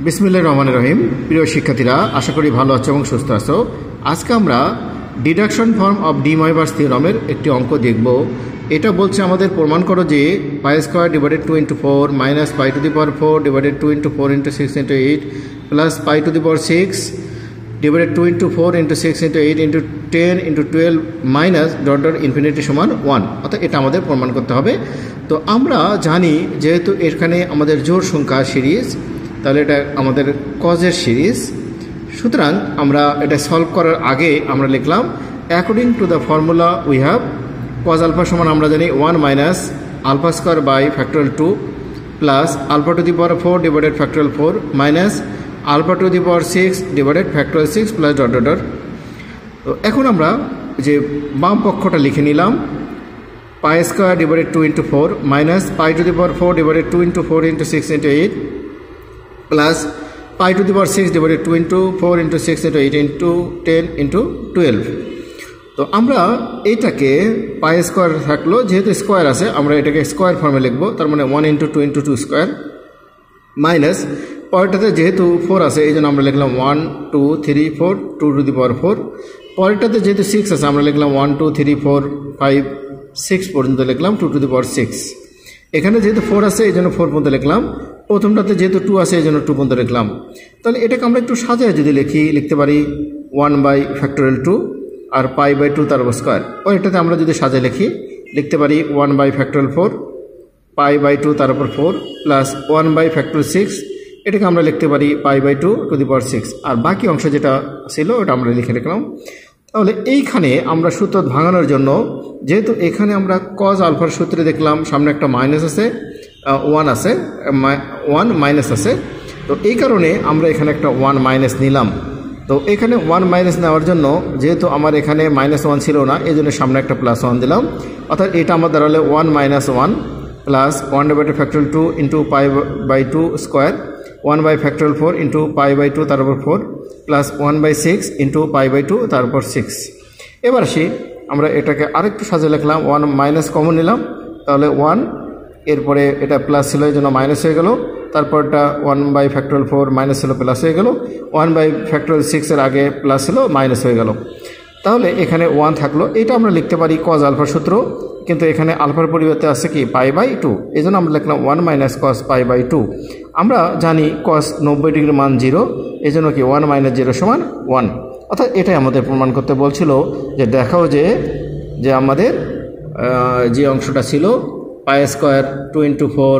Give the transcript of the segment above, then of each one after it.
বিসমিল্লাহির রহমানির রহিম। প্রিয় শিক্ষার্থীরা, আশা করি ভালো আছো এবং সুস্থ আছো। আজকে আমরা ডিডাকশন ফর্ম অফ ডি ময়বার্স থিওরামের একটি অঙ্ক দেখব। এটা বলছে আমাদের প্রমাণ করো যে পাই square divided 2 into 4 minus pi to the power 4 divided 2 into 4 into 6 into 8 plus pi to the power 6 divided 2 into 4 into 6 into 8 into 10 into 12 minus dot dot infinity সমান 1, অর্থাৎ এটা আমাদের প্রমাণ করতে হবে। তো আমরা জানি যেহেতু এখানে আমাদের জোড় সংখ্যা সিরিজ, তাহলে এটা আমাদের কজের সিরিজ। সুতরাং আমরা এটা সলভ করার আগে আমরা লিখলাম according to the formula we have cos alpha সমান আমরা জানি 1 minus alpha square by factorial 2 plus alpha to the power 4 divided factorial 4 minus alpha to the power 6 divided factorial 6 plus dot dot dot. তো এখন আমরা যে বাম পক্ষটা লিখে নিলাম pi square divided 2 into 4 minus pi to the power 4 divided 2 into 4 into 6 into 8 plus pi to the power 6 divided 2 into 4 into 6 into 8 into 10 into 12। তো আমরা এইটাকে পাই স্কোয়ার থাকলো, যেহেতু স্কোয়ার আছে আমরা এটাকে স্কোয়ার ফর্মে লিখবো, তার মানে 1 into 2 into 2 স্কোয়ার মাইনাস পরেরটাতে যেহেতু 4 আছে এই জন্য আমরা লিখলাম 1 2 3 4 2 টু দি পাওয়ার 4। পরেরটাতে যেহেতু 6 আছে আমরা লিখলাম 1 2 3 4 5 6 পর্যন্ত লিখলাম 2 টু দি পাওয়ার 6। এখানে যেহেতু 4 আছে এই জন্য 4 পর্যন্ত লিখলাম, প্রথমটাতে যেহেতু 2 আছে এই জন্য 2 পর্যন্ত লিখলাম। তাহলে এটাকে আমরা একটু সাজায় যদি লিখতে পারি 1 বাই ফ্যাক্টোরিয়াল 2 আর পাই বাই 2 তার স্কোয়ার। ও এটাতে আমরা যদি সাজায় লিখতে পারি 1 বাই ফ্যাক্টোরিয়াল 4 পাই বাই 2 তার উপর 4 প্লাস 1 বাই ফ্যাক্টোরিয়াল 6, এটাকে আমরা লিখতে পারি পাই বাই 2 টু দি পাওয়ার 6। আর বাকি অংশ যেটা ছিল ওটা আমরা লিখে রাখলাম। তাহলে এইখানে আমরা সূত্র ভাঙানোর জন্য, যেহেতু এখানে আমরা কজ আলফার সূত্রে দেখলাম সামনে একটা মাইনাস আছে, 1 আছে, 1 মাইনাস আছে, তো এই কারণে আমরা এখানে একটা 1 মাইনাস নিলাম। তো এখানে 1 মাইনাস নেওয়ার জন্য যেহেতু আমার এখানে -1 ছিল না এই জন্য সামনে একটা +1 দিলাম, অর্থাৎ এটা আমার দাঁড়ালে 1 minus 1 plus 1 divided factorial 2 into pi by 2 square 1 by factorial 4 into pi by 2 তার উপর 4 plus 1 by 6 into pi by 2 তার উপর 6। এবার আসি আমরা এটাকে আরেকটু সাজিয়ে লিখলাম, 1 মাইনাস কমন নিলাম, তাহলে 1, এরপরে এটা প্লাস ছিল এই জন্য মাইনাস হয়ে গেল, তারপরটা 1 বাই ফ্যাক্টরিয়াল 4 মাইনাস ছিল প্লাস হয়ে গেল, 1 বাই ফ্যাক্টরিয়াল 6 এর আগে প্লাস ছিল মাইনাস হয়ে গেল। তাহলে এখানে 1 থাকলো, এটা আমরা লিখতে পারি কজ আলফার সূত্র, কিন্তু এখানে আলফার পরিবর্তে আছে কি পাই বাই 2, এই জন্য আমরা লিখলাম 1 মাইনাস কজ পাই বাই 2। আমরা জানি কজ 90 ডিগ্রি মান 0, এই জন্য কি 1 মাইনাস 0 সমান 1, অর্থাৎ এটাই আমাদের প্রমাণ করতে বলছিল যে দেখাও যে আমাদের যে অংশটা ছিল পাই square 2 into 4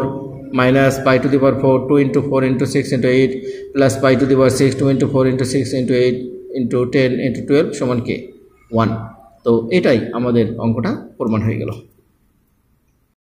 minus pi to the power 4 2 into 4 into 6 into 8 plus pi to the power 6 2 into 4 into 6 into 8 into 10 into 12 সমান কে 1। তো এটাই আমাদের অঙ্কটা প্রমাণ হয়ে গেল।